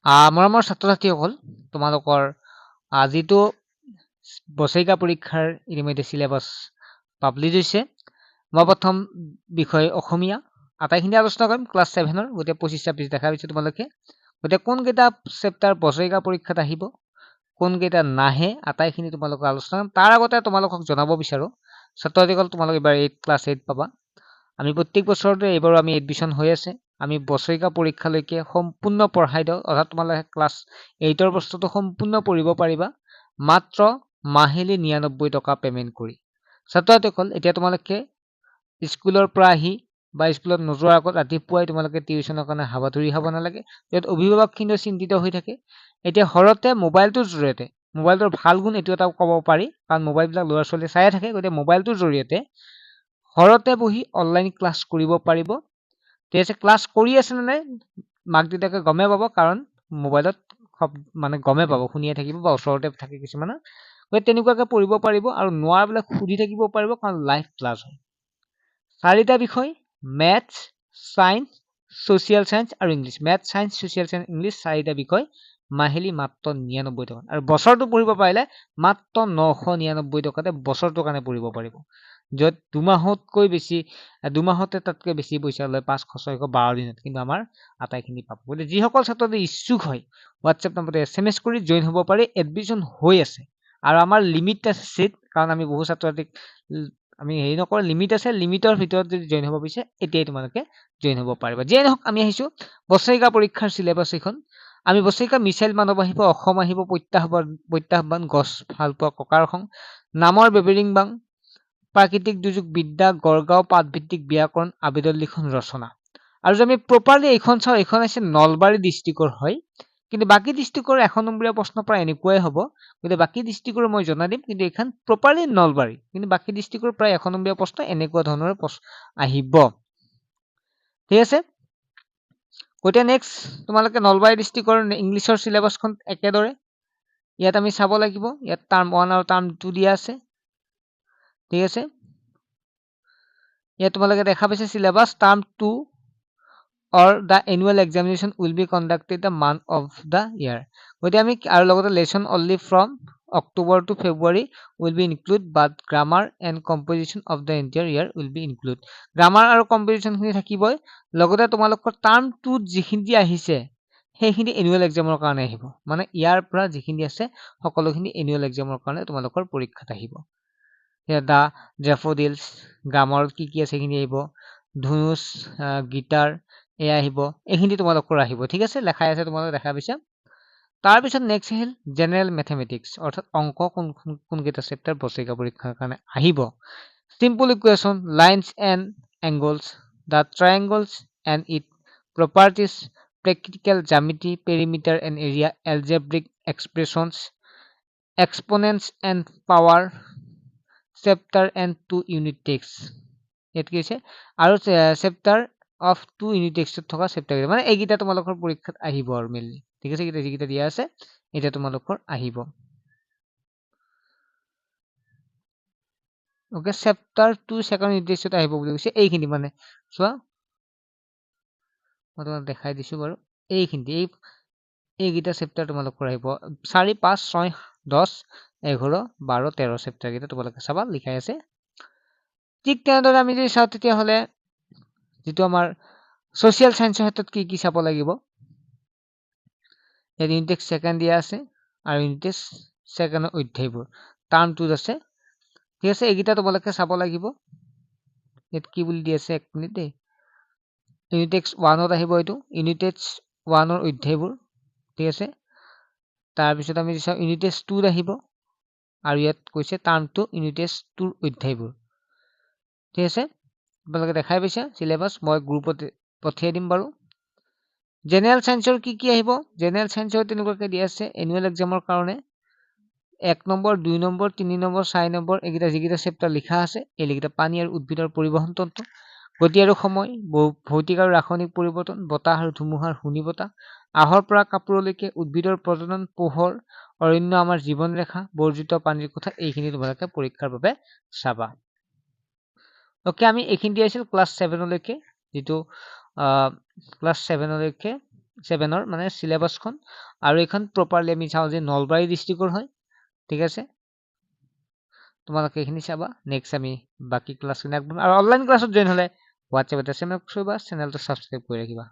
মৰমৰ ছাত্ৰ-ছাত্ৰীসকল, তোমালোকৰ যিটো বছৰেকীয়া পৰীক্ষাৰ ইতিমধ্যে চিলেবাছ পাব্লিছ হৈছে। মই প্ৰথম বিষয় অসমীয়া আটাইখিনি আলোচনা কৰিম ক্লাছ 7-ৰ গোটেই 25-26 দেখা পাইছে তোমালোকে। গতিকে কোনকেইটা চেপ্টাৰ বছৰেকীয়া পৰীক্ষাত আহিব, কোনকেইটা নাহে, আটাইখিনি তোমালোকক আলোচনা কৰিম। তাৰ আগতে তোমালোকক জনাব বিচাৰোঁ, ছাত্ৰ-ছাত্ৰীসকল তোমালোক এইবাৰ ক্লাছ 8 পাবা। আমি প্ৰত্যেক বছৰতে এইবাৰো আমি এডমিশ্যন হৈ আছে। আমি বছৰেকীয়া পৰীক্ষালৈকে সম্পূৰ্ণ পঢ়াই দিওঁ, অৰ্থাৎ তোমালোকে ক্লাছ 8-ৰ বস্তুটো সম্পূৰ্ণ পঢ়িব পাৰিবা মাত্ৰ মাহিলী 99 টকা পে'মেণ্ট কৰি। ছাত্ৰ-ছাত্ৰীসকল, এতিয়া তোমালোকে স্কুলৰ পৰা আহি বা স্কুলত নোযোৱাৰ আগত ৰাতিপুৱাই তোমালোকে টিউশ্যনৰ কাৰণে হাবাথুৰি খাব নালাগে। য'ত অভিভাৱকখিনিও চিন্তিত হৈ থাকে। এতিয়া ঘৰতে মোবাইলটোৰ জৰিয়তে, মোবাইলটোৰ ভাল গুণ এইটো এটা ক'ব পাৰি, কাৰণ মোবাইলবিলাক ল'ৰা ছোৱালীয়ে চায়ে থাকে। গতিকে মোবাইলটোৰ জৰিয়তে ঘৰতে বহি অনলাইন ক্লাছ কৰিব পাৰিব। ঠিক আছে, ক্লাছ কৰি আছে নে নাই মাক দেউতাকে গমেই পাব, কাৰণ মোবাইলত মানে গমেই পাব, শুনিয়ে থাকিব বা ওচৰতে থাকে কিছুমানে। গতিকে তেনেকুৱাকে পঢ়িব পাৰিব আৰু নোৱাৰবিলাক সুধি থাকিব পাৰিব, কাৰণ লাইভ ক্লাছ হয়। 4টা বিষয়, মেথছ, ছায়েন্স, ছ'চিয়েল ছায়েন্স আৰু English. Maths, science, social science, English 4টা বিষয় মাহিলী মাত্ৰ 99 টকা। আৰু বছৰটো পঢ়িব পাৰিলে মাত্ৰ 999 টকাতে বছৰটোৰ কাৰণে পঢ়িব পাৰিব। য'ত দুমাহতকৈ বেছি, দুমাহতে তাতকৈ বেছি পইচা লয় 500, 600, 12 দিনত, কিন্তু আমাৰ আটাইখিনি পাব। গতিকে যিসকল ছাত্ৰ ইচ্ছুক হয়, হোৱাটছএপ নম্বৰতে SMS কৰি জইন হ'ব পাৰি। এডমিশ্যন হৈ আছে আৰু আমাৰ লিমিট আছে ছিট, কাৰণ আমি বহু ছাত্ৰ-ছাত্ৰীক আমি হেৰি নকৰোঁ, লিমিট আছে। লিমিটৰ ভিতৰত যদি জইন হ'ব বিচাৰে এতিয়াই তোমালোকে জইন হ'ব পাৰিবা। যিয়ে নহওক, আমি আহিছোঁ বছৰেকীয়া পৰীক্ষাৰ চিলেবাছ এইখন। আমি বছৰেকীয়া মিছাইল মানৱ আহিব, অসম আহিব, প্ৰত্যাহ্বান, গছ ভালপোৱা ককাৰ খং, নামৰ বেবেৰিং বাং, প্ৰাকৃতিক দুৰ্যোগ বিদ্যা, গড়গাঁও, পাঠভিত্তিক ব্যাকৰণ, আবেদন লিখন, ৰচনা। আৰু যদি আমি প্ৰপাৰলি এইখন চাওঁ, এইখন হৈছে নলবাৰী ডিষ্ট্ৰিক্টৰ হয়, কিন্তু বাকী ডিষ্ট্ৰিক্টৰ 1 নম্বৰীয়া প্ৰশ্ন প্ৰায় এনেকুৱাই হ'ব। গতিকে বাকী ডিষ্ট্ৰিক্টৰ মই জনাই দিম, কিন্তু এইখন প্ৰপাৰলি নলবাৰী, কিন্তু বাকী ডিষ্ট্ৰিক্টৰ প্ৰায় 1 নম্বৰীয়া প্ৰশ্ন এনেকুৱা ধৰণৰ আহিব। ঠিক আছে, গতিকে নেক্সট তোমালোকে নলবাৰী ডিষ্ট্ৰিক্টৰ ইংলিছৰ চিলেবাছখন একেদৰে ইয়াত আমি চাব লাগিব। ইয়াত টাৰ্ম 1 আৰু টাৰ্ম 2 দিয়া আছে। ঠিক আছে, ইয়াত তোমালোকে দেখা পাইছে syllabus term 2 or the annual examination will be conducted the month of the year. গতিকে আমি আৰু লগতে lesson only from October to February will be include, but grammar and composition of the entire year will be include. Grammar আৰু কম্পজিশ্যনখিনি থাকিবই, লগতে তোমালোকৰ term 2 যিখিনি আহিছে সেইখিনি এনুৱেল এক্সামৰ কাৰণে আহিব। মানে ইয়াৰ পৰা যিখিনি আছে সকলোখিনি এনুৱেল এক্সামৰ কাৰণে তোমালোকৰ পৰীক্ষাত আহিব। দা ড্ৰেফোডিলছ, গ্ৰামাৰত কি আছে সেইখিনি আহিব, ধনুষ, গীটাৰ এয়া আহিব, এইখিনি তোমালোকৰ আহিব। ঠিক আছে, লেখাই আছে, তোমালোকে দেখা পাইছা। তাৰপিছত নেক্সট আহিল জেনেৰেল মেথমেটিক্স, অৰ্থাৎ অংক কোনকেইটা চেপ্টাৰ বছৰেকীয়া পৰীক্ষাৰ কাৰণে আহিব। Simple equation, lines and angles, the triangles and it properties, practical জ্যামিতি, perimeter and area, algebraic expressions, exponents and power, chapter and 2 unit text. ইয়াত কি হৈছে আৰু চেপ্টাৰ অফ 2 ইউনিট টেক্সটত থকা চেপ্টাৰ, মানে এইকেইটা তোমালোকৰ পৰীক্ষাত আহিব আৰু মেইনলি। ঠিক আছে, যিকেইটা দিয়া আছে এতিয়া তোমালোকৰ আহিব। ওকে, চেপ্টাৰ 2 সেকেণ্ড ইউনিট টেক্সটত আহিব বুলি কৈছে। এইখিনি মানে চোৱা, মই তোমাক দেখাই দিছো বাৰু। এইকেইটা চেপ্টাৰ তোমালোকৰ আহিব 4, 5, 6, 10, 11, 12, 13 চেপ্টাৰ কেইটা তোমালোকে চাবা, লিখাই আছে। ঠিক তেনেদৰে আমি যদি চাওঁ তেতিয়াহ'লে যিটো আমাৰ ছ'চিয়েল ছায়েন্সৰ ক্ষেত্ৰত কি চাব লাগিব, ইয়াত ইউনিট টেক্সট সেকেণ্ড দিয়া আছে আৰু ইউনিট টেক্সট সেকেণ্ডৰ অধ্যায়বোৰ টাৰ্ম 2 আছে। ঠিক আছে, এইকেইটা তোমালোকে চাব লাগিব। ইয়াত কি বুলি দি আছে, 1 মিনিট দেই। ইউনিট টেক্সট 1ত আহিব, এইটো ইউনিট টেক্সট 1ৰ অধ্যায়বোৰ। ঠিক আছে, তাৰপিছত আমি চাওঁ ইউনিট টেক্সট 2ত আহিব, আৰু ইয়াত কৈছে টাৰ্ম 2 ইউনিট টেক্সট 2ৰ অধ্যায়বোৰ। ঠিক আছে, তোমালোকে দেখাই পাইছা চিলেবাছ, মই গ্ৰুপত পঠিয়াই দিম বাৰু। জেনেৰেল ছায়েন্সৰ কি আহিব, জেনেৰেল ছায়েন্সৰ তেনেকুৱাকৈ দিয়া আছে এনুৱেল এক্সামৰ কাৰণে। 1 নম্বৰ, 2 নম্বৰ, 3 নম্বৰ, 4 নম্বৰ, এইকেইটা যিকেইটা চেপ্টাৰ লিখা আছে, এইকেইটা পানী আৰু উদ্ভিদৰ পৰিবহণ তন্ত্ৰ, গতি আৰু সময়, ভৌতিক আৰু ৰাসায়নিক পৰিৱৰ্তন, বতাহ আৰু ধুমুহাৰ ঘূৰ্ণি বতাহ, আহৰ পৰা কাপোৰলৈকে, উদ্ভিদৰ প্ৰজনন, পোহৰ, অৰণ্য, আমাৰ জীৱন ৰেখা, বৰ্জিত পানীৰ কথা, এইখিনি তোমালোকে পৰীক্ষাৰ বাবে চাবা। ওকে, আমি এইখিনি দিয়া আছিল ক্লাছ 7লৈকে, যিটো ক্লাছ 7লৈকে 7ৰ মানে চিলেবাছখন আৰু এইখন প্ৰপাৰলি আমি চাওঁ যে নলবাৰী ডিষ্ট্ৰিক্টৰ হয় ঠিক আছে তোমালোকে এইখিনি চাবা নেক্সট আমি বাকি ক্লাছখিনি আগবঢ়াম আৰু অনলাইন ক্লাছত জইন হ'লে হোৱাটছএপত SMS কৰিবা চেনেলটো ছাবস্ক্ৰাইব কৰি ৰাখিবা